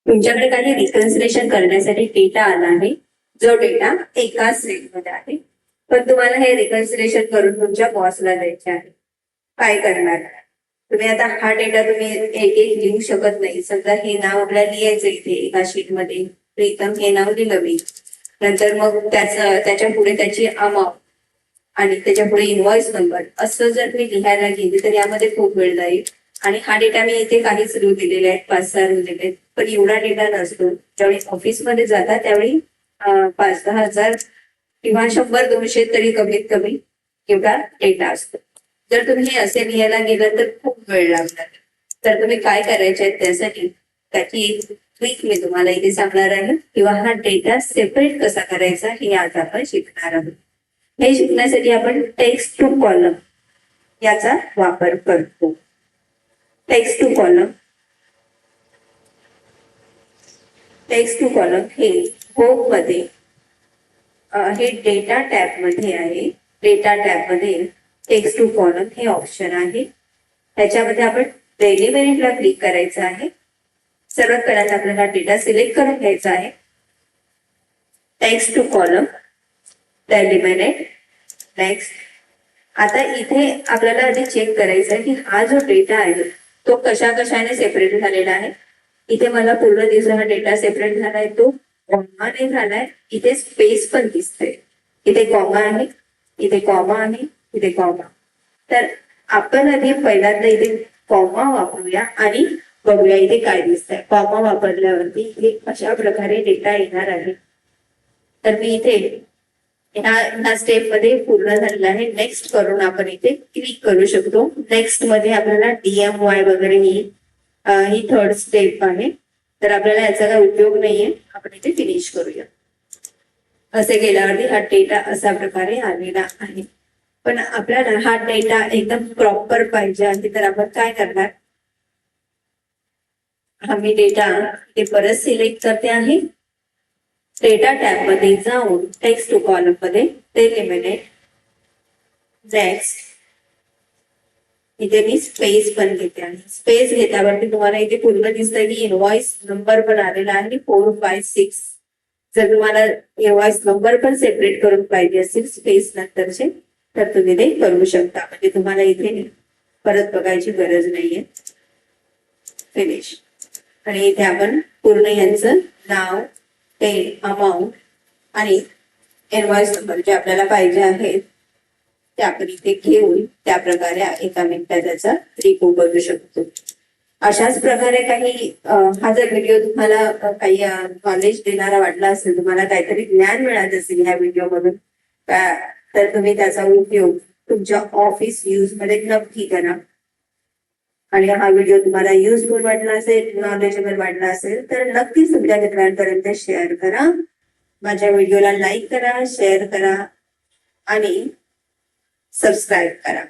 तुमच्याकडे काही रिकन्सिलेशन करण्यासाठी डेटा आला आहे, जो डेटा एकाच सेलमध्ये आहे, पण तुम्हाला हे रिकन्सिलेशन करून तुमच्या बॉसला द्यायचे आहे. काय करणार? तुम्ही आता हा डेटा तुम्ही एक एक लिहू शकत नाही. समजा हे नाव आपल्याला लिहायचं इथे एका शीटमध्ये, प्रीतम हे नाव लिहिलं मी, नंतर मग त्याच्या पुढे त्याची अमाऊंट आणि त्याच्या पुढे इनव्हॉइस नंबर असं जर मी लिहायला गेली तर यामध्ये खूप वेळ जाईल. आणि हा डेटा मी इथे काहीच रो दिलेले आहेत, 5-6 रो दिलेले आहेत, पण एवढा डेटा नसतो. ज्यावेळी ऑफिसमध्ये जाता त्यावेळी 5-10 हजार किंवा 100-200 तरी कमीत कमी एवढा डेटा असतो. जर तुम्ही हे असे लिहायला गेलं तर खूप वेळ लागणार. तर तुम्ही काय करायचे त्यासाठी त्याची एक ट्रिक मी तुम्हाला इथे सांगणार आहे, किंवा हा डेटा सेपरेट कसा करायचा हे आज आपण शिकणार आहोत. हे शिकण्यासाठी आपण टेक्स्ट टू कॉलम याचा वापर करतो. टेक्स्ट टू कॉलम हे होम मध्ये हे डेटा टॅब मध्ये आहे. डेटा टॅब मध्ये टेक्स्ट टू कॉलम हे ऑप्शन आहे. त्याच्यामध्ये आपण डेली मिनिटला क्लिक करायचं आहे. सर्वात पहिल्यांदा आपल्याला डेटा सिलेक्ट करून घ्यायचा आहे. Text to column, delimited, next. आता इथे आपल्याला आधी चेक करायचं आहे की हा जो डेटा आहे तो कशाने सेपरेट झालेला आहे. इथे मला पूर्ण दिवसा हा डेटा सेपरेट झालाय, तो कॉमाने झालाय. इथे स्पेस पण दिसते, इथे कॉमा आहे, इथे कॉमा आहे, इथे कॉमा. तर आपण आधी पहिल्यांदा इथे कॉमा वापरूया आणि बघूया इथे काय दिसतंय. कॉमा वापरल्यावरती इथे अशा प्रकारे डेटा येणार आहे. तर मी इथे ह्या स्टेप मध्ये पूर्ण झालेला आहे. नेक्स्ट करून आपण इथे क्लिक करू शकतो. नेक्स्ट मध्ये आपल्याला DMY वगैरे ही थर्ड स्टेप आहे, तर आपल्याला याचा काही उपयोग नाहीये. आपण इथे फिनिश करूया. असे गेल्यावरती हा डेटा अशा प्रकारे आलेला आहे. पण आपल्याला हा डेटा एकदम प्रॉपर पाहिजे आहे, तर आपण काय करणार, हा मी डेटा इथे परत सिलेक्ट करते आहे. डेटा टॅब मध्ये जाऊन टेक्स्ट टू कॉलम मध्ये ते लिमिटेड, नेक्स्ट. इथे मी स्पेस पण घेते आहे. स्पेस घेतल्यावरती तुम्हाला इथे पूर्ण दिसतंय की इनव्हॉइस नंबर पण आलेला आहे 456. जर तुम्हाला इनव्हॉइस नंबर पण सेपरेट करून पाहिजे असेल स्पेस नंतरचे, तर तुम्ही ते करू शकता. म्हणजे तुम्हाला इथे परत बघायची गरज नाहीये. फिनिश. आणि इथे आपण पूर्ण यांचं नाव, अमाऊंट आणि इनव्हॉइस नंबर जे आपल्याला पाहिजे आहेत ते आपण इथे घेऊन त्या प्रकारे एका मिनिटात त्याचा रिव्ह्यू बघू शकतो. अशाच प्रकारे काही हा जर व्हिडिओ तुम्हाला काही नॉलेज देणारा वाटला असेल, तुम्हाला काहीतरी ज्ञान मिळालं असेल ह्या व्हिडिओ मधून, तर तुम्ही त्याचा उपयोग तुमच्या ऑफिस यूज मध्ये नक्की करा. आणि हा व्हिडिओ तुम्हाला युजफुल वाटला असेल, नॉलेजेबल वाटला असेल, तर नक्कीच तुमच्या मित्रांपर्यंत शेअर करा. माझ्या व्हिडिओला लाईक करा, शेअर करा आणि सबस्क्राईब करा.